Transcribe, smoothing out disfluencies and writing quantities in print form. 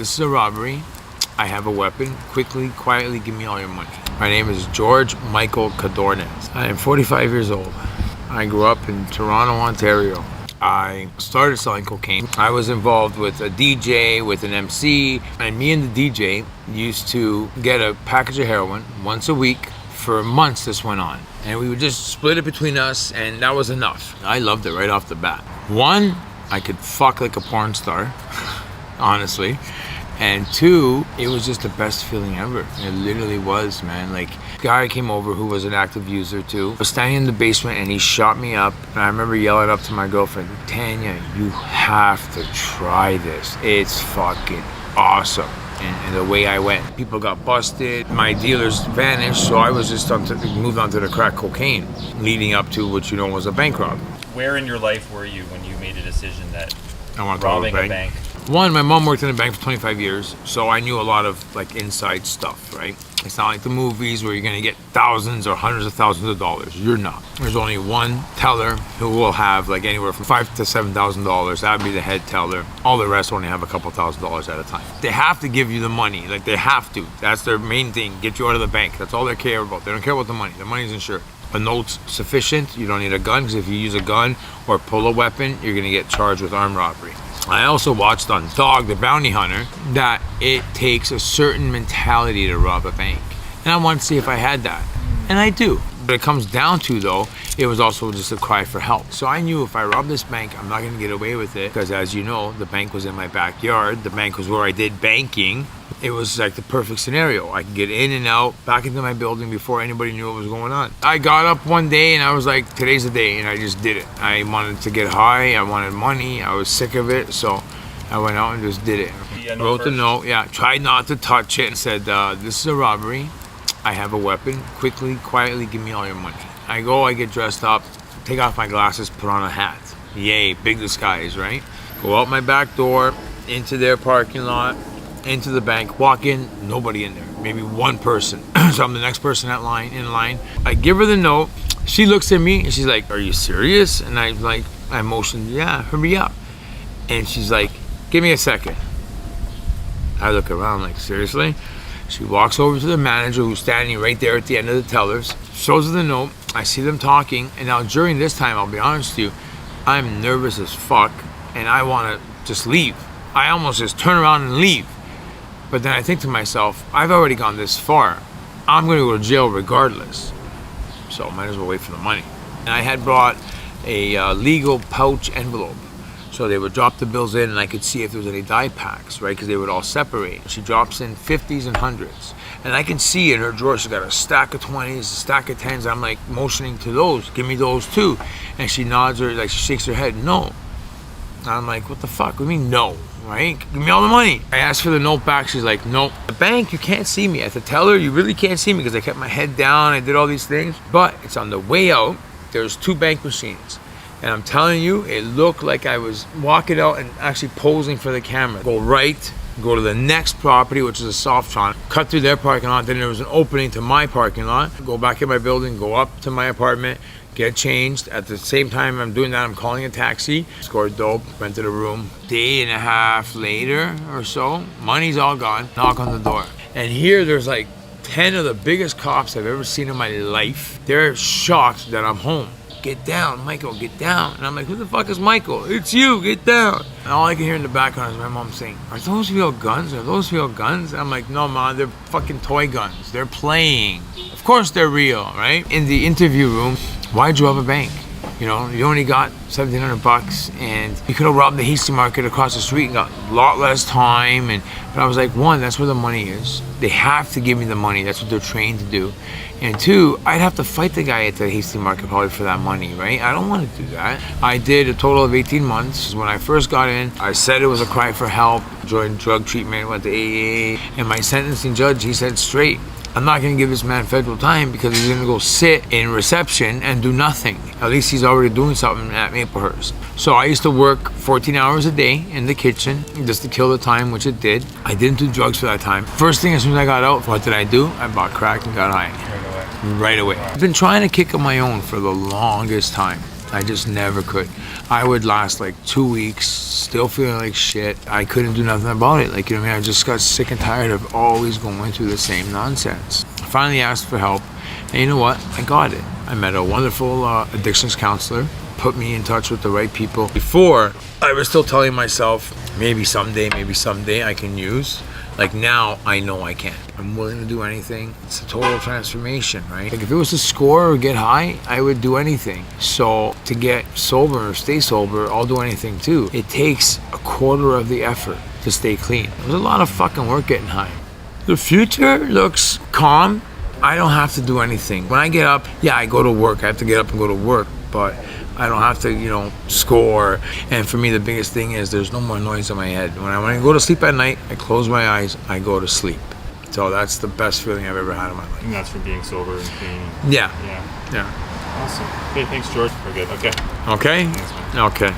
This is a robbery. I have a weapon. Quickly, quietly, give me all your money. My name is George Michael Cadornes. I am 45 years old. I grew up in Toronto, Ontario. I started selling cocaine. I was involved with a DJ, with an MC, and me and the DJ used to get a package of heroin once a week. For months this went on, and we would just split it between us, and that was enough. I loved it right off the bat. One, I could fuck like a porn star, honestly. And two, it was just the best feeling ever. It literally was, man. Like, a guy came over who was an active user too. I was standing in the basement and he shot me up. And I remember yelling up to my girlfriend, Tanya, you have to try this. It's fucking awesome. And the way I went, people got busted. My dealers vanished, so I was just moved on to the crack cocaine, leading up to what was a bank robbery. Where in your life were you when you made a decision that I want to robbing a bank? One, my mom worked in a bank for 25 years, so I knew a lot of like inside stuff, right? It's not like the movies where you're gonna get thousands or hundreds of thousands of dollars. You're not. There's only one teller who will have like anywhere from $5,000 to $7,000. That would be the head teller. All the rest only have a couple $1,000s at a time. They have to give you the money, like they have to. That's their main thing, get you out of the bank. That's all they care about. They don't care about the money. The money's insured. A note's sufficient. You don't need a gun, because if you use a gun or pull a weapon, you're gonna get charged with armed robbery. I also watched on Dog the Bounty Hunter that it takes a certain mentality to rob a bank. And I wanted to see if I had that. And I do. What it comes down to though, it was also just a cry for help. So I knew if I robbed this bank, I'm not gonna get away with it, because as you know, the bank was in my backyard. The bank was where I did banking. It was like the perfect scenario. I could get in and out, back into my building before anybody knew what was going on. I got up one day and I was like, today's the day, and I just did it. I wanted to get high, I wanted money, I was sick of it, so I went out and just did it. Wrote the note, tried not to touch it, and said, this is a robbery. I have a weapon. Quickly, quietly, give me all your money. I go, I get dressed up, take off my glasses, put on a hat. Yay, big disguise, right? Go out my back door, into their parking lot, into the bank, walk in, nobody in there, maybe one person. So I'm the next person in line. I give her the note. She looks at me and she's like, are you serious? And I motioned, yeah, hurry up. And she's like, give me a second. I look around like, seriously? She walks over to the manager who's standing right there at the end of the tellers, shows her the note. I see them talking, and now during this time, I'll be honest with you, I'm nervous as fuck, and I want to just leave. I almost just turn around and leave. But then I think to myself, I've already gone this far. I'm going to go to jail regardless. So I might as well wait for the money. And I had brought a legal pouch envelope. So they would drop the bills in and I could see if there was any die packs, right? Because they would all separate. She drops in 50s and 100s. And I can see in her drawer, she's got a stack of 20s, a stack of 10s. I'm like motioning to those, give me those too. And she nods her, like she shakes her head, no. And I'm like, what the fuck? What do you mean no? Right? Give me all the money. I asked for the note back. She's like, no. The bank, you can't see me. At the teller, you really can't see me because I kept my head down. I did all these things. But it's on the way out. There's 2 bank machines. And I'm telling you, it looked like I was walking out and actually posing for the camera. Go right, go to the next property, which is a Softron, cut through their parking lot. Then there was an opening to my parking lot. Go back in my building, go up to my apartment, get changed. At the same time I'm doing that, I'm calling a taxi, scored dope, rented a room. Day and a half later or so, money's all gone. Knock on the door. And here there's like 10 of the biggest cops I've ever seen in my life. They're shocked that I'm home. Get down, Michael, get down. And I'm like, who the fuck is Michael? It's you, get down. And all I can hear in the background is my mom saying, are those real guns? Are those real guns? And I'm like, no, Mom, they're fucking toy guns. They're playing. Of course they're real, right? In the interview room, why'd you rob a bank? You know, you only got $1,700 and you could have robbed the Hasty Market across the street and got a lot less time. But I was like, one, that's where the money is. They have to give me the money. That's what they're trained to do. And two, I'd have to fight the guy at the Hasty Market probably for that money, right? I don't want to do that. I did a total of 18 months. When I first got in, I said it was a cry for help, joined drug treatment, went to AA. And my sentencing judge, he said straight, I'm not going to give this man federal time because he's going to go sit in reception and do nothing. At least he's already doing something at Maplehurst. So I used to work 14 hours a day in the kitchen just to kill the time, which it did. I didn't do drugs for that time. First thing as soon as I got out, what did I do? I bought crack and got high. Right away. I've been trying to kick on my own for the longest time. I just never could. I would last like 2 weeks, still feeling like shit. I couldn't do nothing about it. Like, you know what I mean? I just got sick and tired of always going through the same nonsense. I finally asked for help, and you know what? I got it. I met a wonderful addictions counselor, put me in touch with the right people. Before, I was still telling myself, maybe someday I can use. Like now, I know I can. I'm willing to do anything. It's a total transformation, right? Like if it was to score or get high, I would do anything. So to get sober or stay sober, I'll do anything too. It takes a quarter of the effort to stay clean. There's a lot of fucking work getting high. The future looks calm. I don't have to do anything. When I get up, yeah, I go to work. I have to get up and go to work, but I don't have to, score. And for me, the biggest thing is there's no more noise in my head. When I go to sleep at night, I close my eyes, I go to sleep. So that's the best feeling I've ever had in my life. And that's from being sober and clean. Yeah. Yeah. Awesome. Okay, thanks, George. We're good. Okay. Okay? Thanks, man. Okay.